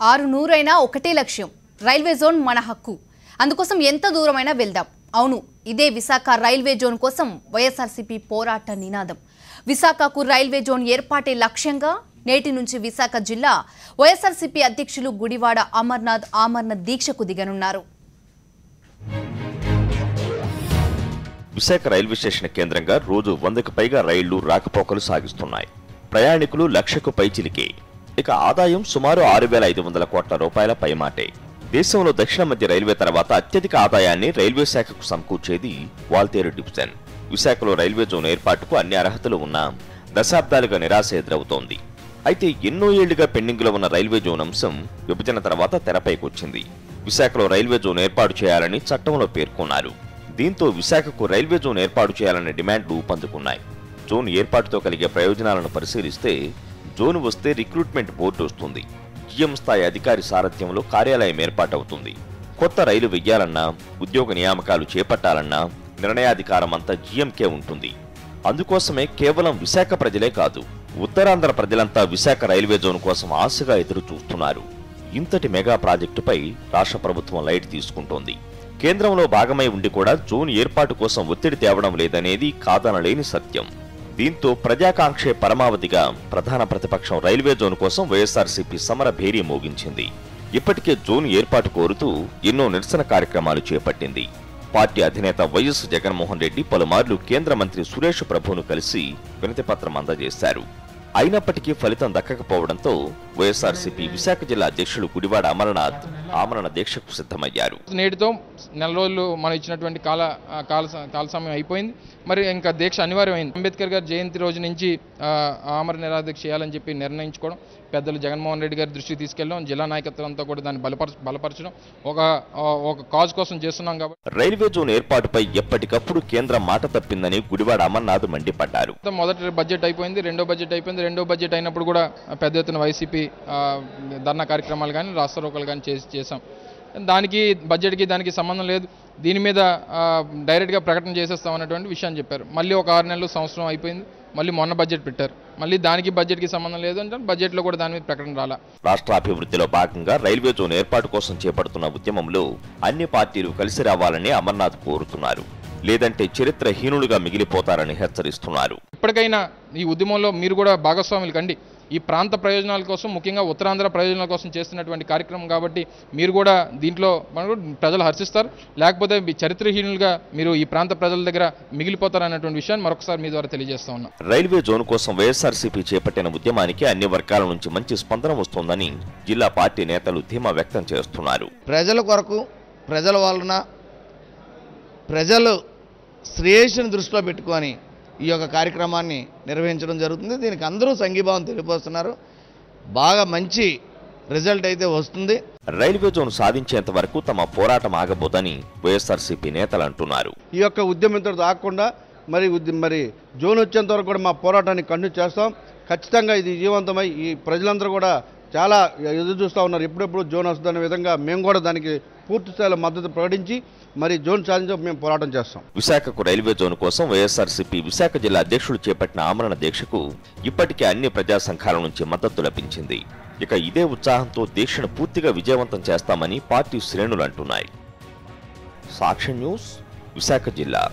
600 ఒకటే లక్ష్యం railway zone మన హక్కు అందుకోసం ఎంత దూరమైనా వెళ్దాం అవును ఇదే విశాఖ రైల్వే జోన్ కోసం వైఎస్ఆర్సీపీ పోరాట నినాదం విశాఖకు రైల్వే జోన్ ఏర్పాటే లక్ష్యంగా నేటి నుంచి విశాఖ జిల్లా వైఎస్ఆర్సీపీ అధ్యక్షులు గుడివాడ అమర్నాథ్ ఆమరణ దీక్షకు దిగనున్నారు విశాఖ రైల్వే స్టేషన్ కేంద్రంగా రోజు 100కు పైగా రైళ్లు రాకపోకలు సాగిస్తున్నాయి ప్రయాణికులు లక్షకు పైచిలికే ఇక ఆదాయం సుమారు 6,500 కోట్ల రూపాయల పైమాటే దేశంలో దక్షిణ మధ్య రైల్వే తర్వాత అత్యధిక ఆదాయాన్ని రైల్వే శాఖకు సమకూర్చేది వాల్తేరు డివిజన్ విశాఖలో రైల్వే జోన్ ఏర్పాటుకు అన్ని అర్హతలు ఉన్నా దశాబ్దాలుగా నిరాశ ఎదురవుతోంది అయితే ఎన్నో ఏళ్లుగా పెండింగ్లో ఉన్న రైల్వే జోన్ అంశం విభజన తర్వాత తెరపైకొచ్చింది విశాఖలో రైల్వే జోన్ ఏర్పాటు చేయాలని చట్టంలో పేర్కొన్నారు దీంతో విశాఖకు రైల్వే జోన్ ఏర్పాటు చేయాలనే డిమాండ్లు ఊపందుకున్నాయి జోన్ ఏర్పాటుతో కలిగే ప్రయోజనాలను పరిశీలిస్తే జోన్ వస్తే రిక్రూట్మెంట్ బోర్డు వస్తుంది జిఎం స్థాయి అధికారి సారథ్యంలో కార్యాలయం ఏర్పాటవుతుంది కొత్త రైలు వెయ్యాలన్నా ఉద్యోగ నియామకాలు చేపట్టాలన్నా నిర్ణయాధికారం అంతా జిఎంకే ఉంటుంది అందుకోసమే కేవలం విశాఖ ప్రజలే కాదు ఉత్తరాంధ్ర ప్రజలంతా విశాఖ రైల్వే జోన్ కోసం ఆశగా ఎదురు చూస్తున్నారు ఇంతటి మెగా ప్రాజెక్టుపై రాష్ట్ర ప్రభుత్వం లైట్ తీసుకుంటోంది కేంద్రంలో భాగమై ఉండి కూడా జోన్ ఏర్పాటు కోసం ఒత్తిడి తేవడం లేదనేది కాదనలేని సత్యం దీంతో ప్రజాకాంక్షే పరమావధిగా ప్రధాన ప్రతిపక్షం రైల్వే జోన్ కోసం వైఎస్ఆర్సీపీ సమర భేరీ మోగించింది ఇప్పటికే జోన్ ఏర్పాటు కోరుతూ ఎన్నో నిరసన కార్యక్రమాలు చేపట్టింది పార్టీ అధినేత వైఎస్ జగన్మోహన్ రెడ్డి పలుమార్లు కేంద్ర మంత్రి సురేష్ ప్రభును కలిసి వినతిపత్రం అందజేశారు అయినప్పటికీ ఫలితం దక్కకపోవడంతో వైఎస్ఆర్సీపీ విశాఖ జిల్లా అధ్యక్షులు గుడివాడ అమర్నాథ్ ఆమరణ దీక్షకు సిద్ధమయ్యారు నేటితో నెల రోజులు మనం ఇచ్చినటువంటి కాల సమయం అయిపోయింది మరి ఇంకా దీక్ష అనివార్యమైంది అంబేద్కర్ గారి జయంతి రోజు నుంచి ఆమరణ నిరాదీక్ష చేయాలని చెప్పి నిర్ణయించుకోవడం పెద్దలు జగన్మోహన్ రెడ్డి గారి దృష్టికి తీసుకెళ్ళడం జిల్లా నాయకత్వం అంతా కూడా దాన్ని బలపరచడం ఒక కాజ్ కోసం చేస్తున్నాం కాబట్టి రైల్వే జోన్ ఏర్పాటుపై ఎప్పటికప్పుడు కేంద్రం మాట తప్పిందని గుడివాడ అమర్నాథ్ మండిపడ్డారు మొదటి బడ్జెట్ అయిపోయింది రెండో బడ్జెట్ అయినప్పుడు కూడా పెద్ద ఎత్తున వైసీపీ ధర్నా కార్యక్రమాలు కానీ రాష్ట్ర రోకలు కానీ చేశాం దానికి బడ్జెట్కి దానికి సంబంధం లేదు దీని మీద డైరెక్ట్గా ప్రకటన చేసేస్తాం అన్నటువంటి విషయాన్ని చెప్పారు మళ్ళీ ఒక 6 నెలలు సంవత్సరం అయిపోయింది మళ్ళీ మొన్న బడ్జెట్ పెట్టారు మళ్ళీ దానికి బడ్జెట్కి సంబంధం లేదు అంటే బడ్జెట్లో కూడా దాని మీద ప్రకటన రాలా రాష్ట్ర అభివృద్ధిలో భాగంగా రైల్వే జోన్ ఏర్పాటు కోసం చేపడుతున్న ఉద్యమంలో అన్ని పార్టీలు కలిసి రావాలని అమర్నాథ్ కోరుతున్నారు లేదంటే చరిత్రహీనులుగా మిగిలిపోతారని హెచ్చరిస్తున్నారు ఇప్పటికైనా ఈ ఉద్యమంలో మీరు కూడా భాగస్వాములు కండి ఈ ప్రాంత ప్రయోజనాల కోసం ముఖ్యంగా ఉత్తరాంధ్ర ప్రయోజనాల కోసం చేస్తున్నటువంటి కార్యక్రమం కాబట్టి మీరు కూడా దీంట్లో ప్రజలు హర్షిస్తారు లేకపోతే చరిత్రహీనులుగా మీరు ఈ ప్రాంత ప్రజల దగ్గర మిగిలిపోతారన్నటువంటి విషయాన్ని మరొకసారి మీ ద్వారా తెలియజేస్తా ఉన్నాం రైల్వే జోన్ కోసం వైఎస్ఆర్సీపీ చేపట్టిన ఉద్యమానికి అన్ని వర్గాల నుంచి మంచి స్పందన వస్తోందని జిల్లా పార్టీ నేతలు ధీమా వ్యక్తం చేస్తున్నారు ప్రజల కొరకు ప్రజల వలన ప్రజలు శ్రేయస్సును దృష్టిలో పెట్టుకొని ఈ యొక్క కార్యక్రమాన్ని నిర్వహించడం జరుగుతుంది దీనికి అందరూ సంఘీభావం తెలియపరుస్తున్నారు బాగా మంచి రిజల్ట్ అయితే వస్తుంది రైల్వే జోన్ సాధించేంత వరకు తమ పోరాటం ఆగబోదని వైఎస్ఆర్సీపీ నేతలు అంటున్నారు ఈ యొక్క ఉద్యమంతో ఆగకుండా మరి జోన్ వచ్చేంత వరకు కూడా మా పోరాటాన్ని కంటిన్యూ చేస్తాం ఖచ్చితంగా ఇది జీవంతమై ఈ ప్రజలందరూ కూడా చాలా ఎదురు చూస్తూ ఉన్నారు ఎప్పుడెప్పుడు జోన్ వస్తుందనే విధంగా మేము కూడా దానికి పూర్తి స్థాయిలో మద్దతు ప్రకటించి మరి జోన్ సాధించడం మేము పోరాటం చేస్తాం విశాఖకు రైల్వే జోన్ కోసం వైఎస్ఆర్సీపీ విశాఖ జిల్లా అధ్యక్షుడు చేపట్టిన ఆమరణ దీక్షకు ఇప్పటికే అన్ని ప్రజా సంఘాల నుంచి మద్దతు లభించింది ఇక ఇదే ఉత్సాహంతో దీక్షను పూర్తిగా విజయవంతం చేస్తామని పార్టీ శ్రేణులు అంటున్నాయి సాక్షి న్యూస్ విశాఖ జిల్లా